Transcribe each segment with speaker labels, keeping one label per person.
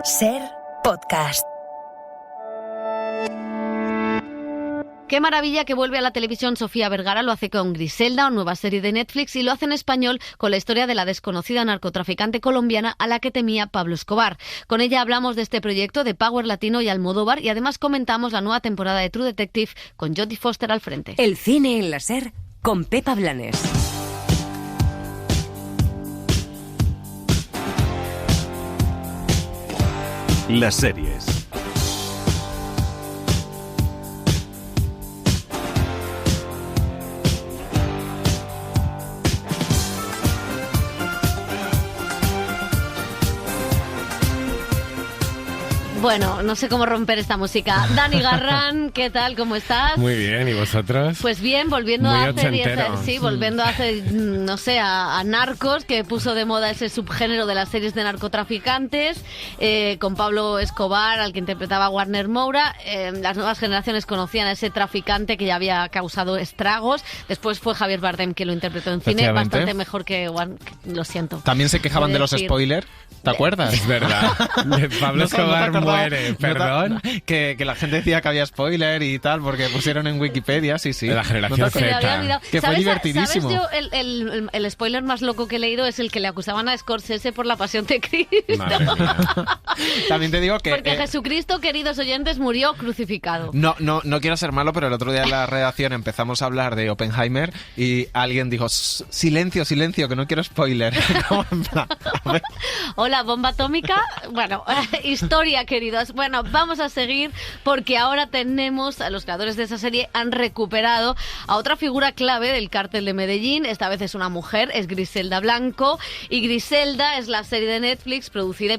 Speaker 1: Ser Podcast.
Speaker 2: Qué maravilla que vuelve a la televisión Sofía Vergara, lo hace con Griselda, una nueva serie de Netflix, y lo hace en español con la historia de la desconocida narcotraficante colombiana a la que temía Pablo Escobar. Con ella hablamos de este proyecto de Power Latino y Almodóvar, y además comentamos la nueva temporada de True Detective con Jodie Foster al frente.
Speaker 1: El cine en la Ser con Pepa Blanes.
Speaker 3: Las series.
Speaker 2: Bueno, no sé cómo romper esta música. Dani Garrán, ¿qué tal? ¿Cómo estás?
Speaker 4: Muy bien, ¿y vosotros?
Speaker 2: Pues bien, volviendo
Speaker 4: Muy
Speaker 2: a hacer
Speaker 4: ochentero.
Speaker 2: volviendo a hacer, no sé, a Narcos, que puso de moda ese subgénero de las series de narcotraficantes, con Pablo Escobar, al que interpretaba Warner Moura. Las nuevas generaciones conocían a ese traficante que ya había causado estragos. Después fue Javier Bardem quien lo interpretó en cine, bastante mejor que lo siento.
Speaker 5: También se quejaban de los spoilers, ¿te acuerdas?
Speaker 4: Es verdad. De Pablo Escobar muere, perdón.
Speaker 5: Que la gente decía que había spoiler y tal, porque pusieron en Wikipedia, sí.
Speaker 4: De la generación
Speaker 2: Se me había
Speaker 4: Z.
Speaker 2: olvidado.
Speaker 5: Que fue divertidísimo.
Speaker 2: ¿Sabes? Yo el spoiler más loco que he leído es el que le acusaban a Scorsese por la pasión de Cristo.
Speaker 4: Madre mía.
Speaker 5: También te digo que...
Speaker 2: Porque Jesucristo, queridos oyentes, murió crucificado.
Speaker 5: No quiero ser malo, pero el otro día en la redacción empezamos a hablar de Oppenheimer y alguien dijo, silencio, que no quiero spoiler. Como en plan, a ver.
Speaker 2: Hola, bomba atómica. Bueno, historia, queridos. Bueno, vamos a seguir porque ahora tenemos, a los creadores de esa serie han recuperado a otra figura clave del cártel de Medellín. Esta vez es una mujer, es Griselda Blanco. Y Griselda es la serie de Netflix producida y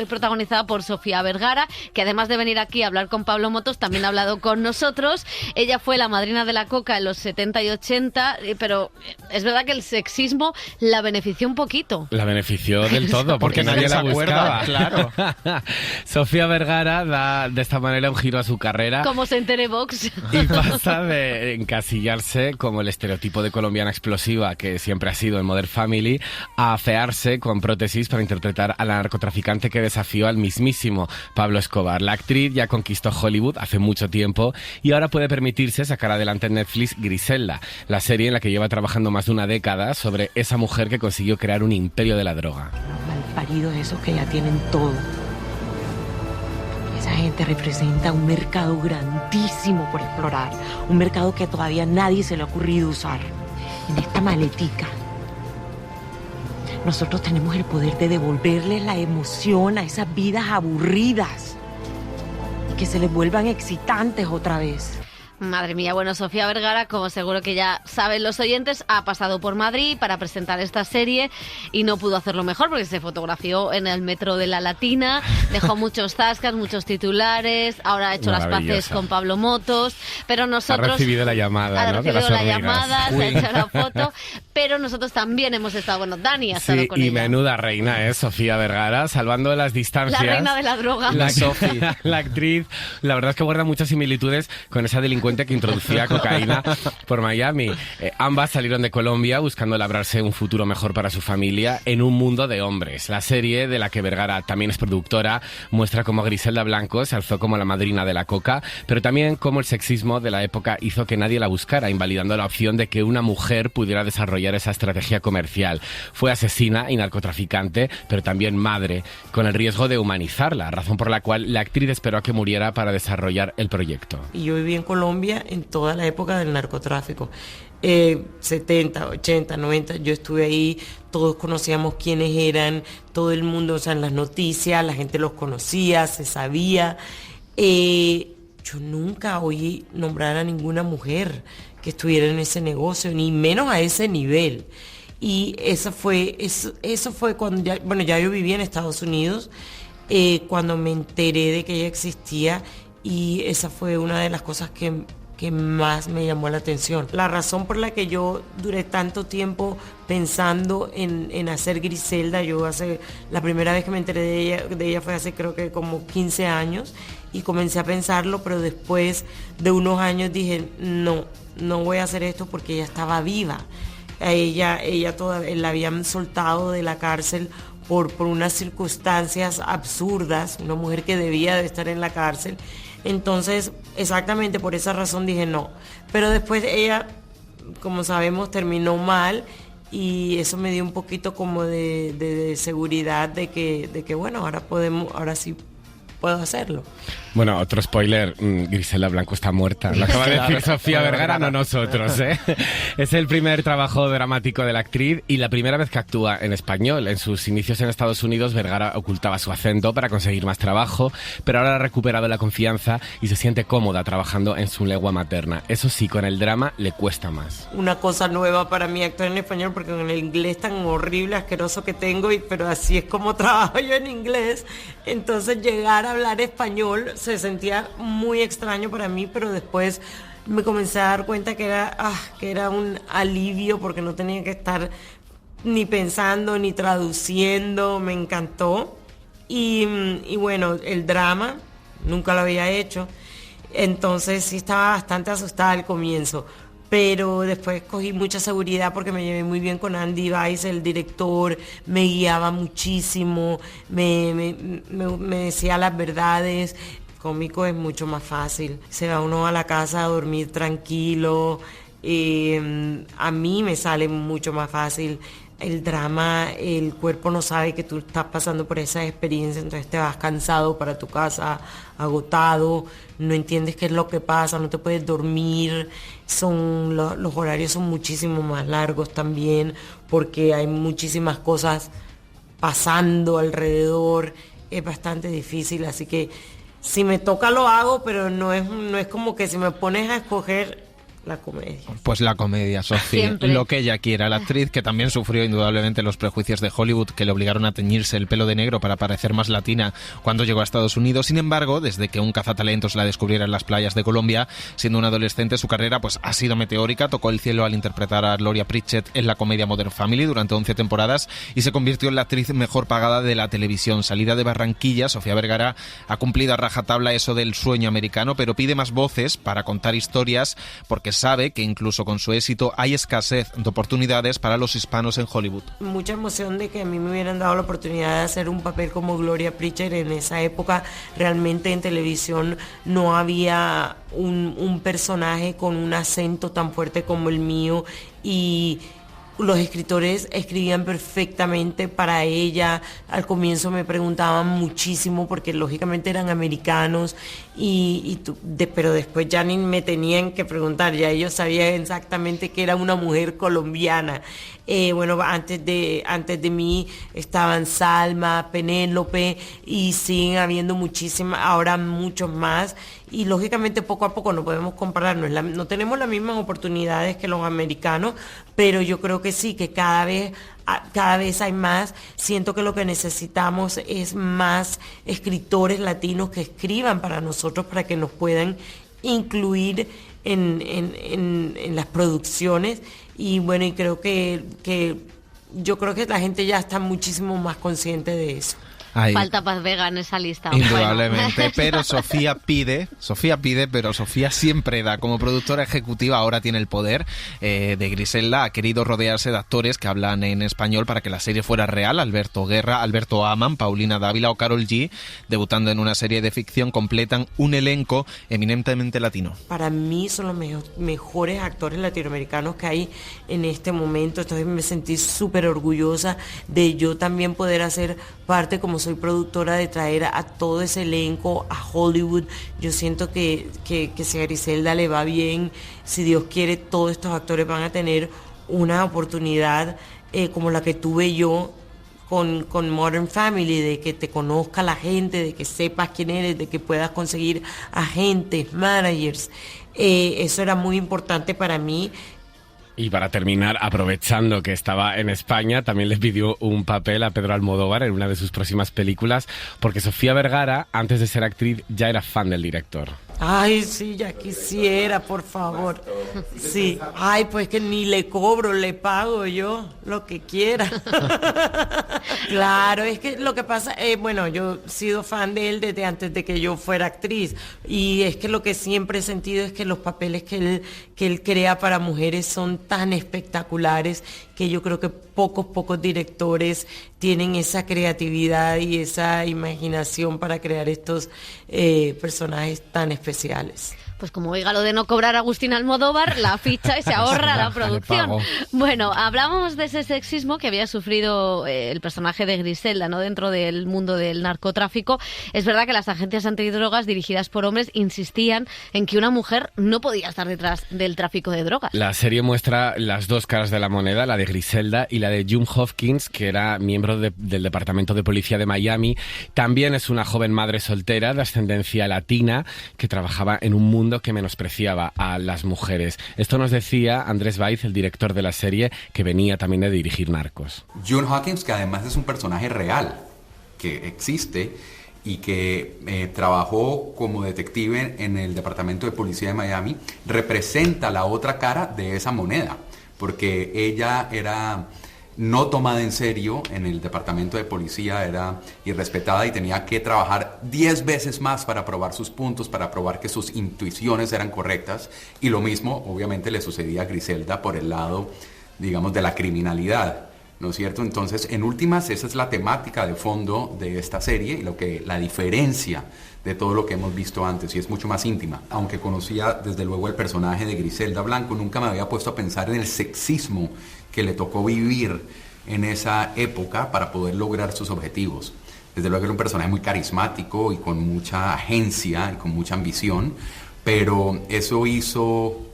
Speaker 2: protagonizada por Sofía Vergara, que además de venir aquí a hablar con Pablo Motos, también ha hablado con nosotros. Ella fue la madrina de la coca en los 70 y 80, pero es verdad que el sexismo la benefició un poquito.
Speaker 4: La benefició del todo, porque nadie la buscaba.
Speaker 5: Claro.
Speaker 4: Sofía Vergara da de esta manera un giro a su carrera.
Speaker 2: Como se entere Vox.
Speaker 4: Y pasa de encasillarse como el estereotipo de colombiana explosiva que siempre ha sido en Modern Family, a afearse con prótesis para interpretar a la narcotraficante que desafió al mismísimo Pablo Escobar. La actriz ya conquistó Hollywood hace mucho tiempo y ahora puede permitirse sacar adelante en Netflix Griselda, la serie en la que lleva trabajando más de una década sobre esa mujer que consiguió crear un imperio de la droga.
Speaker 6: Los malparidos esos que ya tienen todo. Esa gente representa un mercado grandísimo por explorar. Un mercado que todavía nadie se le ha ocurrido usar. En esta maletica, nosotros tenemos el poder de devolverle la emoción a esas vidas aburridas y que se les vuelvan excitantes otra vez.
Speaker 2: Madre mía, bueno, Sofía Vergara, como seguro que ya saben los oyentes, ha pasado por Madrid para presentar esta serie y no pudo hacerlo mejor porque se fotografió en el metro de La Latina, dejó muchos zascas, muchos titulares, ahora ha hecho las paces con Pablo Motos, pero nosotros...
Speaker 4: Ha recibido la llamada, ¿no?
Speaker 2: Ha recibido la llamada, se ha hecho la foto, pero nosotros también hemos estado, bueno, Dani ha estado con ella.
Speaker 4: Y menuda reina, Sofía Vergara, salvando las distancias.
Speaker 2: La reina de la droga.
Speaker 4: La actriz, la verdad es que guarda muchas similitudes con esa delincuente que introducía cocaína por Miami. Ambas salieron de Colombia buscando labrarse un futuro mejor para su familia en un mundo de hombres. La serie, de la que Vergara también es productora, muestra cómo Griselda Blanco se alzó como la madrina de la coca, pero también cómo el sexismo de la época hizo que nadie la buscara, invalidando la opción de que una mujer pudiera desarrollar esa estrategia comercial. Fue asesina y narcotraficante, pero también madre, con el riesgo de humanizarla, razón por la cual la actriz esperó a que muriera para desarrollar el proyecto.
Speaker 6: Y yo viví en Colombia en toda la época del narcotráfico. 70, 80, 90, yo estuve ahí, todos conocíamos quiénes eran, todo el mundo, o sea, en las noticias, la gente los conocía, se sabía. Yo nunca oí nombrar a ninguna mujer que estuviera en ese negocio, ni menos a ese nivel. Y eso fue cuando ya yo vivía en Estados Unidos, cuando me enteré de que ella existía, y esa fue una de las cosas que más me llamó la atención. La razón por la que yo duré tanto tiempo pensando en hacer Griselda, la primera vez que me enteré de ella fue hace creo que como 15 años, y comencé a pensarlo, pero después de unos años dije, no voy a hacer esto porque ella estaba viva. A ella la habían soltado de la cárcel por unas circunstancias absurdas, una mujer que debía de estar en la cárcel. Entonces, exactamente por esa razón dije no. Pero después ella, como sabemos, terminó mal y eso me dio un poquito como de seguridad de que bueno, ahora sí puedo hacerlo.
Speaker 4: Bueno, otro spoiler, Griselda Blanco está muerta. Lo acaba de decir Sofía Vergara, no nosotros, ¿eh? Es el primer trabajo dramático de la actriz y la primera vez que actúa en español. En sus inicios en Estados Unidos, Vergara ocultaba su acento para conseguir más trabajo, pero ahora ha recuperado la confianza y se siente cómoda trabajando en su lengua materna. Eso sí, con el drama le cuesta más.
Speaker 6: Una cosa nueva para mí actuar en español, porque con el inglés tan horrible, asqueroso que tengo, pero así es como trabajo yo en inglés. Entonces llegar a hablar español se sentía muy extraño para mí, pero después me comencé a dar cuenta que era un alivio porque no tenía que estar ni pensando ni traduciendo. Me encantó y bueno, el drama nunca lo había hecho, entonces sí estaba bastante asustada al comienzo, pero después cogí mucha seguridad porque me llevé muy bien con Andy Weiss, el director, me guiaba muchísimo, me decía las verdades. Cómico es mucho más fácil, se va uno a la casa a dormir tranquilo, a mí me sale mucho más fácil. El drama, el cuerpo no sabe que tú estás pasando por esa experiencia, entonces te vas cansado para tu casa, agotado, no entiendes qué es lo que pasa, no te puedes dormir, los horarios son muchísimo más largos también, porque hay muchísimas cosas pasando alrededor, es bastante difícil, así que si me toca lo hago, pero no es como que si me pones a escoger la comedia.
Speaker 5: Pues la comedia, Sofía.
Speaker 2: Siempre.
Speaker 5: Lo que ella quiera. La actriz que también sufrió indudablemente los prejuicios de Hollywood que le obligaron a teñirse el pelo de negro para parecer más latina cuando llegó a Estados Unidos. Sin embargo, desde que un cazatalentos la descubriera en las playas de Colombia, siendo una adolescente, su carrera pues ha sido meteórica. Tocó el cielo al interpretar a Gloria Pritchett en la comedia Modern Family durante 11 temporadas y se convirtió en la actriz mejor pagada de la televisión. Salida de Barranquilla, Sofía Vergara ha cumplido a rajatabla eso del sueño americano, pero pide más voces para contar historias porque sabe que incluso con su éxito hay escasez de oportunidades para los hispanos en Hollywood.
Speaker 6: Mucha emoción de que a mí me hubieran dado la oportunidad de hacer un papel como Gloria Pritchett. En esa época realmente en televisión no había un personaje con un acento tan fuerte como el mío y los escritores escribían perfectamente para ella. Al comienzo me preguntaban muchísimo porque lógicamente eran americanos pero después ya ni me tenían que preguntar, ya ellos sabían exactamente que era una mujer colombiana. Bueno, antes de mí estaban Salma, Penélope y siguen habiendo muchísimas, ahora muchos más. Y lógicamente poco a poco no podemos compararnos, no tenemos las mismas oportunidades que los americanos, pero yo creo que sí, que cada vez hay más. Siento que lo que necesitamos es más escritores latinos que escriban para nosotros, para que nos puedan incluir en las producciones. Y bueno, y creo que yo creo que la gente ya está muchísimo más consciente de eso.
Speaker 5: Ahí.
Speaker 2: Falta Paz Vega en esa lista.
Speaker 5: Indudablemente,
Speaker 2: Bueno.
Speaker 5: pero Sofía pide, pero Sofía siempre da. Como productora ejecutiva ahora tiene el poder de Griselda. Ha querido rodearse de actores que hablan en español para que la serie fuera real. Alberto Guerra, Alberto Aman, Paulina Dávila o Karol G, debutando en una serie de ficción, completan un elenco eminentemente latino.
Speaker 6: Para mí son los mejores actores latinoamericanos que hay en este momento. Entonces me sentí súper orgullosa de yo también poder hacer parte, como soy productora, de traer a todo ese elenco a Hollywood. Yo siento que si a Griselda le va bien, si Dios quiere, todos estos actores van a tener una oportunidad como la que tuve yo con Modern Family, de que te conozca la gente, de que sepas quién eres, de que puedas conseguir agentes, managers. Eso era muy importante para mí.
Speaker 4: Y para terminar, aprovechando que estaba en España, también le pidió un papel a Pedro Almodóvar en una de sus próximas películas, porque Sofía Vergara, antes de ser actriz, ya era fan del director.
Speaker 6: Ay, sí, ya quisiera, por favor. Sí. Ay, pues que ni le cobro, le pago yo lo que quiera. Claro, es que lo que pasa, bueno, yo he sido fan de él desde antes de que yo fuera actriz. Y es que lo que siempre he sentido es que los papeles que él crea para mujeres son tan espectaculares que yo creo que pocos directores tienen esa creatividad y esa imaginación para crear estos personajes tan especiales.
Speaker 2: Pues como oiga lo de no cobrar a Agustín Almodóvar, la ficha y se ahorra la producción. Bueno, hablamos de ese sexismo que había sufrido el personaje de Griselda, ¿no? Dentro del mundo del narcotráfico. Es verdad que las agencias antidrogas dirigidas por hombres insistían en que una mujer no podía estar detrás del tráfico de drogas.
Speaker 4: La serie muestra las dos caras de la moneda, la de Griselda y la de June Hopkins, que era miembro del Departamento de Policía de Miami. También es una joven madre soltera de ascendencia latina que trabajaba en un mundo que menospreciaba a las mujeres. Esto nos decía Andrés Baiz, el director de la serie, que venía también de dirigir Narcos.
Speaker 7: June Hopkins, que además es un personaje real, que existe y que trabajó como detective en el Departamento de Policía de Miami, representa la otra cara de esa moneda, porque ella era no tomada en serio en el departamento de policía, era irrespetada y tenía que trabajar 10 veces más para probar sus puntos, para probar que sus intuiciones eran correctas, y lo mismo obviamente le sucedía a Griselda por el lado, digamos, de la criminalidad, ¿no es cierto? Entonces, en últimas, esa es la temática de fondo de esta serie y la diferencia de todo lo que hemos visto antes, y es mucho más íntima. Aunque conocía desde luego el personaje de Griselda Blanco, nunca me había puesto a pensar en el sexismo que le tocó vivir en esa época para poder lograr sus objetivos. Desde luego era un personaje muy carismático y con mucha agencia y con mucha ambición, pero eso hizo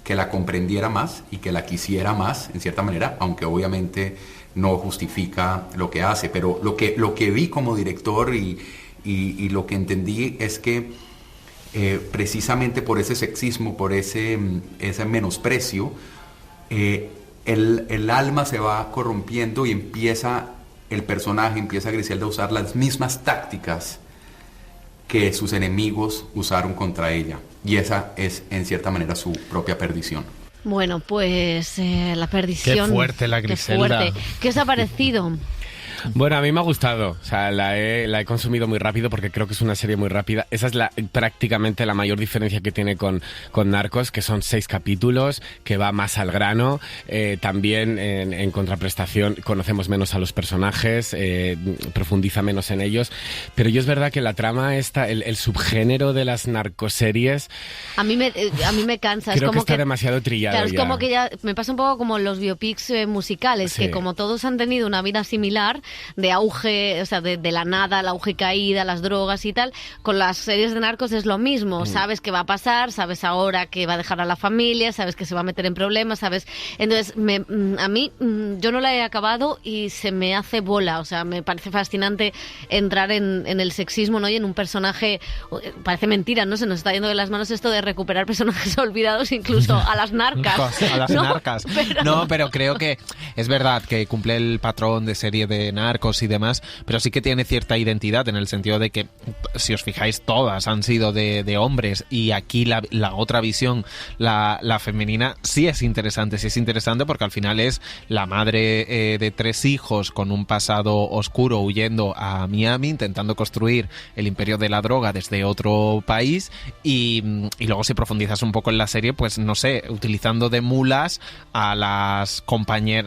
Speaker 7: que la comprendiera más y que la quisiera más, en cierta manera, aunque obviamente no justifica lo que hace. Pero lo que vi como director y lo que entendí es que precisamente por ese sexismo, por ese menosprecio, el alma se va corrompiendo y empieza Griselda a usar las mismas tácticas que sus enemigos usaron contra ella. Y esa es, en cierta manera, su propia perdición.
Speaker 2: Bueno, pues la perdición...
Speaker 5: Qué fuerte la Griselda.
Speaker 2: Qué fuerte. ¿Qué os ha parecido?
Speaker 4: Bueno, a mí me ha gustado, o sea, la he consumido muy rápido porque creo que es una serie muy rápida. Esa es prácticamente la mayor diferencia que tiene con Narcos, que son 6 capítulos, que va más al grano. También en contraprestación conocemos menos a los personajes, profundiza menos en ellos. Pero yo es verdad que la trama esta, el subgénero de las narcoseries...
Speaker 2: A mí me cansa.
Speaker 4: Creo
Speaker 2: es como
Speaker 4: que está demasiado trillado.
Speaker 2: Claro, es
Speaker 4: ya.
Speaker 2: como que ya me pasa un poco como los biopics musicales,
Speaker 4: Sí.
Speaker 2: que como todos han tenido una vida similar, de auge, o sea, de la nada, el auge y caída, las drogas y tal, con las series de narcos es lo mismo. Sabes qué va a pasar, sabes ahora que va a dejar a la familia, sabes que se va a meter en problemas, sabes... Entonces, a mí, yo no la he acabado y se me hace bola, o sea, me parece fascinante entrar en el sexismo, ¿no? Y en un personaje, parece mentira, ¿no? Se nos está yendo de las manos esto de recuperar personajes olvidados, incluso a las narcas.
Speaker 5: A las narcas. No, pero creo que es verdad que cumple el patrón de serie de Narcos y demás, pero sí que tiene cierta identidad en el sentido de que, si os fijáis, todas han sido de hombres, y aquí la otra visión, la femenina, sí es interesante porque al final es la madre de 3 hijos con un pasado oscuro huyendo a Miami, intentando construir el imperio de la droga desde otro país, y luego si profundizas un poco en la serie, pues no sé, utilizando de mulas a las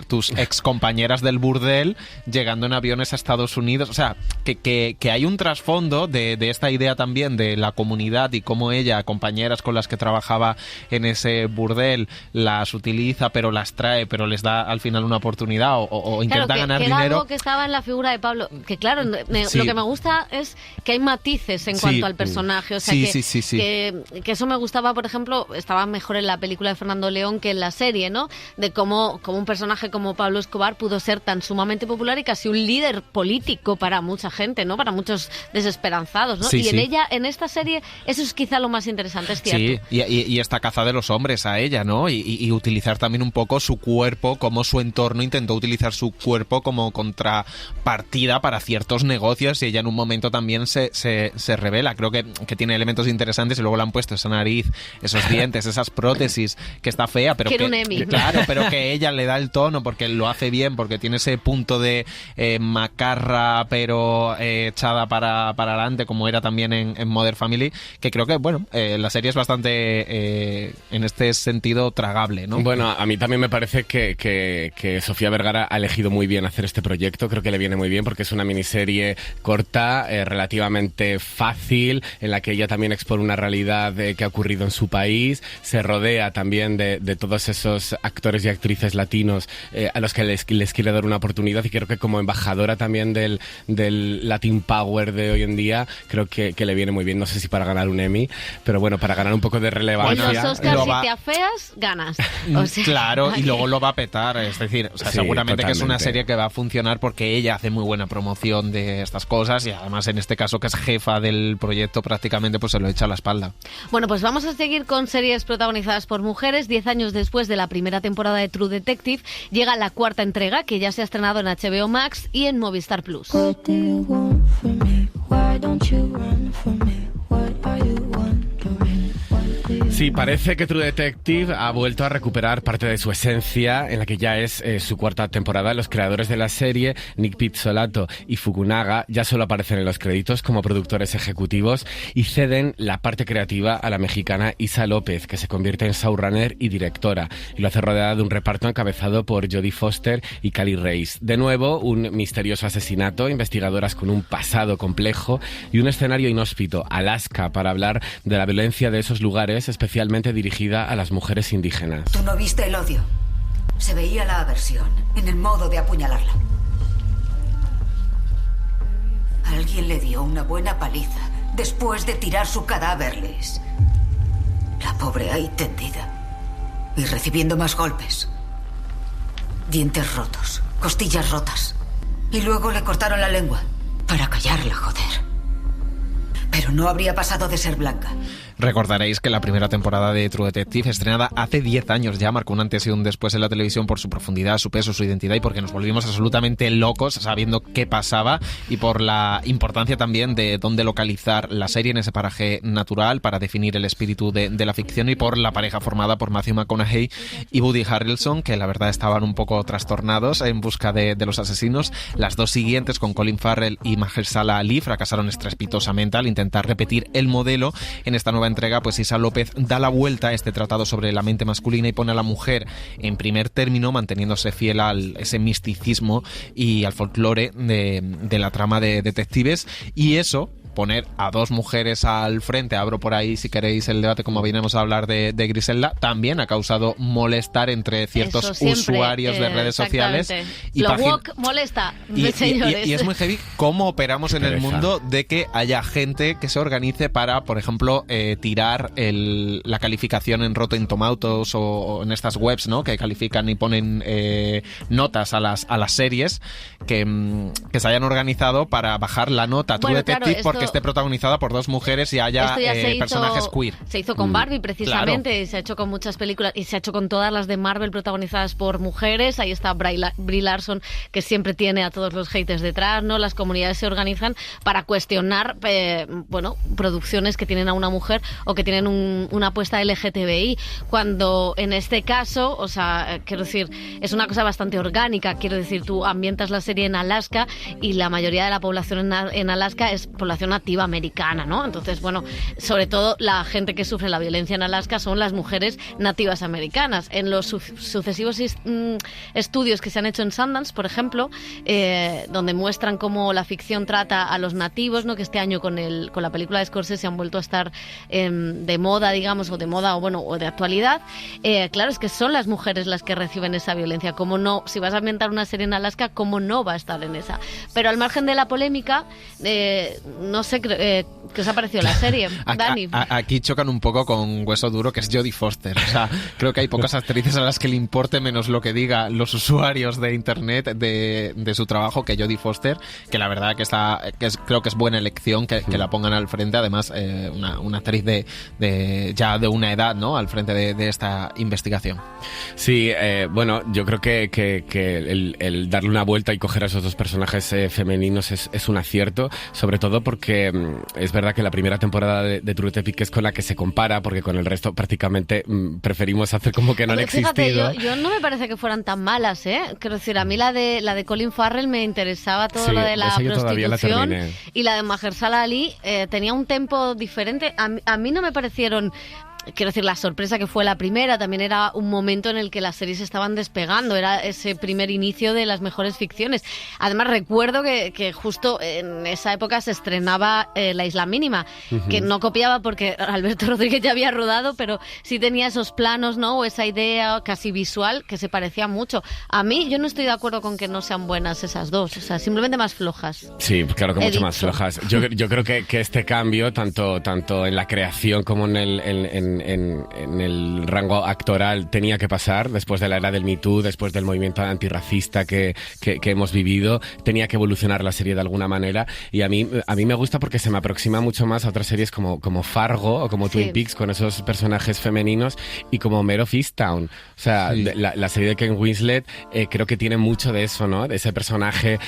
Speaker 5: tus ex compañeras del burdel, llegando en aviones a Estados Unidos. O sea, que hay un trasfondo de esta idea también de la comunidad y cómo ella, compañeras con las que trabajaba en ese burdel, las utiliza, pero las trae, pero les da al final una oportunidad o intenta ganar
Speaker 2: que
Speaker 5: dinero.
Speaker 2: Era algo que estaba en la figura de Pablo, que claro,
Speaker 5: Sí.
Speaker 2: lo que me gusta es que hay matices en cuanto al personaje, o sea, que eso me gustaba, por ejemplo, estaba mejor en la película de Fernando León que en la serie, ¿no? De cómo un personaje como Pablo Escobar pudo ser tan sumamente popular y casi un líder político para mucha gente, ¿no? Para muchos desesperanzados, ¿no?
Speaker 5: Sí,
Speaker 2: en esta serie, eso es quizá lo más interesante, es cierto.
Speaker 5: Sí, y esta caza de los hombres a ella, ¿no? Y utilizar también un poco su cuerpo, como su entorno intentó utilizar su cuerpo como contrapartida para ciertos negocios, y ella en un momento también se revela. Creo que tiene elementos interesantes, y luego le han puesto esa nariz, esos dientes, esas prótesis, que está fea, pero
Speaker 2: Quiero un Emmy.
Speaker 5: Claro, pero que ella le da el tono porque lo hace bien, porque tiene ese punto de macarra pero echada para adelante, como era también en Modern Family, que creo que, bueno, la serie es bastante, en este sentido, tragable, ¿no?
Speaker 4: Bueno, a mí también me parece que Sofía Vergara ha elegido muy bien hacer este proyecto. Creo que le viene muy bien porque es una miniserie corta, relativamente fácil, en la que ella también expone una realidad que ha ocurrido en su país. Se rodea también de todos esos actores y actrices latinos a los que les quiere dar una oportunidad, y creo que como embajadora también del Latin Power de hoy en día, creo que le viene muy bien. No sé si para ganar un Emmy, pero bueno, para ganar un poco de relevancia.
Speaker 2: En los Oscars, si te afeas, ganas. O sea,
Speaker 5: claro, y luego lo va a petar, es decir, o sea,
Speaker 4: Sí,
Speaker 5: seguramente
Speaker 4: totalmente.
Speaker 5: que es una serie que va a funcionar porque ella hace muy buena promoción de estas cosas, y además en este caso, que es jefa del proyecto, prácticamente pues se lo echa a la espalda.
Speaker 2: Bueno, pues vamos a seguir con series protagonizadas por mujeres. 10 años después de la primera temporada de True Detective, llega la cuarta entrega, que ya se ha estrenado en HBO Max y en Movistar Plus.
Speaker 8: What do you want from me? Why don't you run from me? What are you wondering? What do you
Speaker 4: Sí, parece que True Detective ha vuelto a recuperar parte de su esencia, en la que ya es su cuarta temporada. Los creadores de la serie, Nick Pizzolatto y Fukunaga, ya solo aparecen en los créditos como productores ejecutivos y ceden la parte creativa a la mexicana Isa López, que se convierte en showrunner y directora, y lo hace rodeada de un reparto encabezado por Jodie Foster y Cali Reis. De nuevo, un misterioso asesinato, investigadoras con un pasado complejo y un escenario inhóspito, Alaska, para hablar de la violencia de esos lugares, especialmente dirigida a las mujeres indígenas.
Speaker 9: Tú no viste el odio. Se veía la aversión en el modo de apuñalarla. Alguien le dio una buena paliza después de tirar su cadáver, Liz. La pobre ahí tendida y recibiendo más golpes. Dientes rotos, costillas rotas. Y luego le cortaron la lengua para callarla, joder. Pero no habría pasado de ser blanca.
Speaker 5: Recordaréis que la primera temporada de True Detective, estrenada hace 10 años ya, marcó un antes y un después en la televisión por su profundidad, su peso, su identidad, y porque nos volvimos absolutamente locos sabiendo qué pasaba, y por la importancia también de dónde localizar la serie en ese paraje natural para definir el espíritu de la ficción, y por la pareja formada por Matthew McConaughey y Woody Harrelson, que la verdad estaban un poco trastornados en busca de los asesinos. Las dos siguientes, con Colin Farrell y Mahershala Ali, fracasaron estrepitosamente al intentar repetir el modelo. En esta nueva entrega, pues Isa López da la vuelta a este tratado sobre la mente masculina y pone a la mujer en primer término, manteniéndose fiel a ese misticismo y al folclore de la trama de detectives, y eso, poner a dos mujeres al frente, abro por ahí si queréis el debate, como venimos a hablar de Griselda, también ha causado molestar entre ciertos usuarios de redes sociales.
Speaker 2: Y lo woke molesta, señores.
Speaker 5: Y es muy heavy cómo operamos en el mundo de que haya gente que se organice para, por ejemplo, tirar la calificación en Rotten Tomatoes o en estas webs, ¿no?, que califican y ponen notas a las series, que se hayan organizado para bajar la nota True Detective, claro, porque esté protagonizada por dos mujeres y haya personajes queer.
Speaker 2: Se hizo con Barbie, precisamente, claro. Y se ha hecho con muchas películas, y se ha hecho con todas las de Marvel protagonizadas por mujeres. Ahí está Brie Larson, que siempre tiene a todos los haters detrás, ¿no? Las comunidades se organizan para cuestionar, producciones que tienen a una mujer o que tienen una apuesta LGTBI, cuando en este caso, o sea, quiero decir, es una cosa bastante orgánica. Quiero decir, tú ambientas la serie en Alaska y la mayoría de la población en Alaska es población nativa americana, ¿no? Entonces, bueno, sobre todo la gente que sufre la violencia en Alaska son las mujeres nativas americanas. En los sucesivos estudios que se han hecho en Sundance, por ejemplo, donde muestran cómo la ficción trata a los nativos, ¿no?, que este año con la película de Scorsese han vuelto a estar de moda, digamos, o de actualidad. Claro, es que son las mujeres las que reciben esa violencia. ¿Cómo no? Si vas a ambientar una serie en Alaska, ¿cómo no va a estar en esa? Pero al margen de la polémica, no sé, ¿qué os ha parecido la serie, Dani?
Speaker 5: Aquí chocan un poco con hueso duro, que es Jodie Foster. O sea, creo que hay pocas actrices a las que le importe menos lo que diga los usuarios de internet de su trabajo que Jodie Foster, que la verdad creo que es buena elección que la pongan al frente. Además, una actriz ya de una edad, ¿no?, al frente de esta investigación.
Speaker 4: Sí, bueno, yo creo que el darle una vuelta y coger a esos dos personajes femeninos es un acierto, sobre todo porque que es verdad que la primera temporada de True Detective es con la que se compara, porque con el resto prácticamente preferimos hacer como que no han existido.
Speaker 2: Fíjate, yo no me parece que fueran tan malas, ¿eh? Quiero decir, a mí la de Colin Farrell me interesaba todo lo de la prostitución, y la de Mahershala Ali tenía un tempo diferente. A mí no me parecieron... Quiero decir, la sorpresa que fue la primera también era un momento en el que las series estaban despegando, era ese primer inicio de las mejores ficciones. Además, recuerdo que justo en esa época se estrenaba La Isla Mínima, que no copiaba porque Alberto Rodríguez ya había rodado, pero sí tenía esos planos, ¿no? O esa idea casi visual que se parecía mucho. A mí, yo no estoy de acuerdo con que no sean buenas esas dos, o sea, simplemente más flojas.
Speaker 4: Sí, claro que mucho más flojas. Yo creo que este cambio, tanto en la creación como en el rango actoral, tenía que pasar después de la era del Me Too, después del movimiento antirracista que hemos vivido. Tenía que evolucionar la serie de alguna manera, y a mí me gusta porque se me aproxima mucho más a otras series como Fargo o como Twin Peaks, con esos personajes femeninos, y como Mare of Easttown. O sea, la serie de Kate Winslet creo que tiene mucho de eso, ¿no? De ese personaje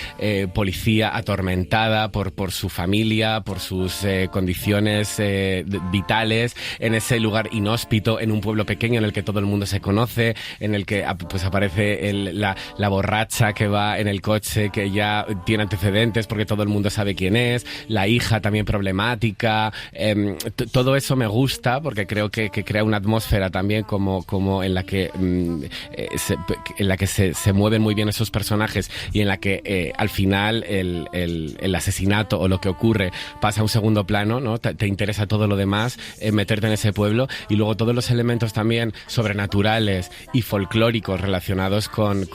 Speaker 4: policía atormentada por su familia, por sus condiciones vitales, en ese lugar inhóspito, en un pueblo pequeño en el que todo el mundo se conoce, en el que pues aparece la borracha que va en el coche, que ya tiene antecedentes porque todo el mundo sabe quién es, la hija también problemática. Todo eso me gusta porque creo que crea una atmósfera también como en la que se mueven muy bien esos personajes, y en la que al final el asesinato o lo que ocurre pasa a un segundo plano, ¿no? Te interesa todo lo demás, meterte en ese pueblo, y luego todos los elementos también sobrenaturales y folclóricos relacionados con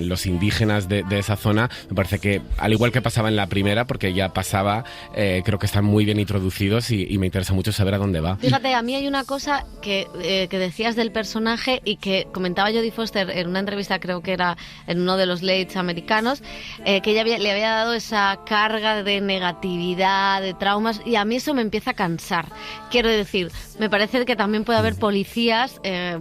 Speaker 4: los indígenas de esa zona. Me parece que, al igual que pasaba en la primera, porque ya pasaba, creo que están muy bien introducidos, y me interesa mucho saber a dónde va.
Speaker 2: Fíjate, a mí hay una cosa que decías del personaje y que comentaba Jodie Foster en una entrevista, creo que era en uno de los Lates americanos, que ella le había dado esa carga de negatividad, de traumas, y a mí eso me empieza a cansar. Quiero decir, me parece que también puede haber policías que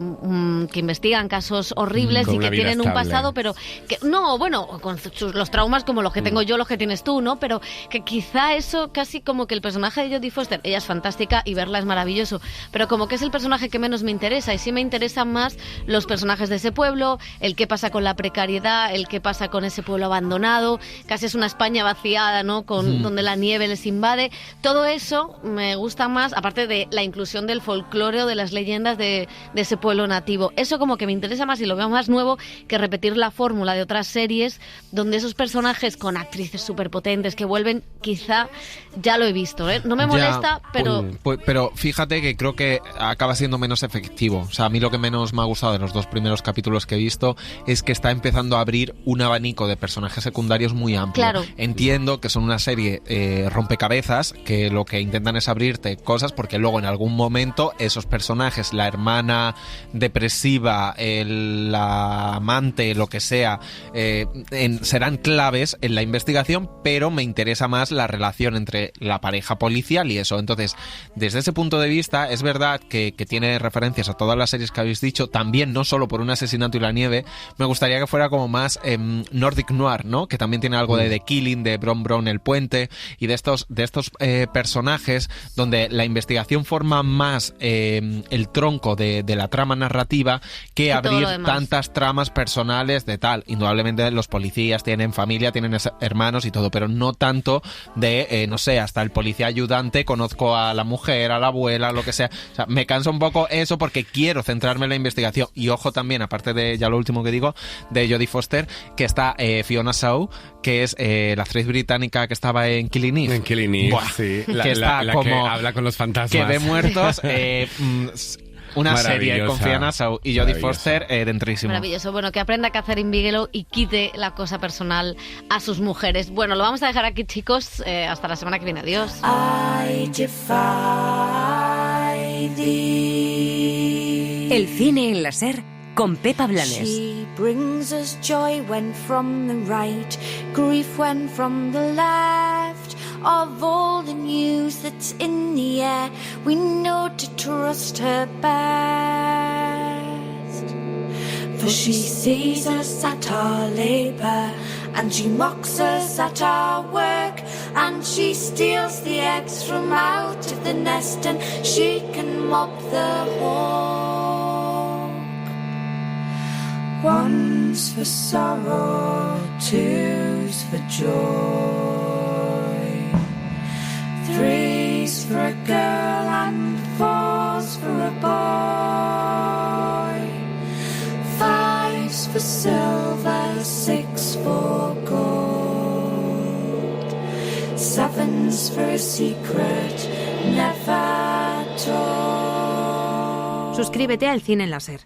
Speaker 2: investigan casos horribles y que tienen un pasado, pero que no, bueno, con los traumas como los que tengo yo, los que tienes tú, ¿no? Pero que quizá eso casi como que el personaje de Jodie Foster, ella es fantástica y verla es maravilloso, pero como que es el personaje que menos me interesa, y sí me interesan más los personajes de ese pueblo, el qué pasa con la precariedad, el qué pasa con ese pueblo abandonado, casi es una España vaciada, ¿no? Donde la nieve les invade. Todo eso me gusta más, aparte de la inclusión del folclore o de las leyendas de ese pueblo nativo. Eso como que me interesa más y lo veo más nuevo que repetir la fórmula de otras series donde esos personajes con actrices superpotentes que vuelven, quizá ya lo he visto, ¿eh? No me molesta, pero...
Speaker 5: Pero fíjate que creo que acaba siendo menos efectivo. O sea, a mí lo que menos me ha gustado de los dos primeros capítulos que he visto es que está empezando a abrir un abanico de personajes secundarios muy amplio.
Speaker 2: Claro.
Speaker 5: Entiendo que son una serie rompecabezas, que lo que intentan es abrirte cosas, porque luego en algún momento esos personajes, la hermana depresiva, la amante, lo que sea, serán claves en la investigación, pero me interesa más la relación entre la pareja policial y eso. Entonces, desde ese punto de vista, es verdad que tiene referencias a todas las series que habéis dicho, también no solo por Un asesinato y la nieve. Me gustaría que fuera como más Nordic Noir, ¿no? Que también tiene algo de The Killing, de Brown el puente, y de estos personajes donde la investigación forma más el tronco de la trama narrativa que abrir tantas tramas personales de tal. Indudablemente los policías tienen familia, tienen hermanos y todo, pero no tanto de, no sé, hasta el policía ayudante, conozco a la mujer, a la abuela, lo que sea. O sea, me cansa un poco eso porque quiero centrarme en la investigación. Y ojo también, aparte de ya lo último que digo, de Jodie Foster, que está Fiona Shaw, que es la actriz británica que estaba en Killing Eve.
Speaker 4: En Killing Eve,
Speaker 5: buah,
Speaker 4: sí.
Speaker 5: Que está
Speaker 4: la
Speaker 5: como
Speaker 4: que habla con los fantasmas.
Speaker 5: Que ve muertos. Una serie con Fiona Shaw y Jodie Foster dentrísimo.
Speaker 2: Maravilloso. Bueno, que aprenda Catherine Bigelow y quite la cosa personal a sus mujeres. Bueno, lo vamos a dejar aquí, chicos. Hasta la semana que viene. Adiós.
Speaker 8: I defy thee.
Speaker 1: El cine en la SER con Pepa Blanes.
Speaker 8: She brings us joy when from the right, grief when from the left. Of all the news that's in the air, we know to trust her best. For she sees us at our labour, and she mocks us at our work, and she steals the eggs from out of the nest, and she can mop the hawk. One's for sorrow, two's for joy, three's for a girl and four's for a boy, five's for silver, six for gold, seven's for a secret never told.
Speaker 10: Suscríbete al Cine en la SER.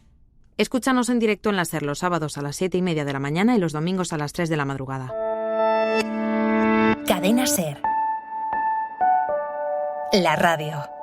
Speaker 10: Escúchanos en directo en la SER los sábados a las 7:30 de la mañana y los domingos a las 3 de la madrugada.
Speaker 1: Cadena SER. La radio.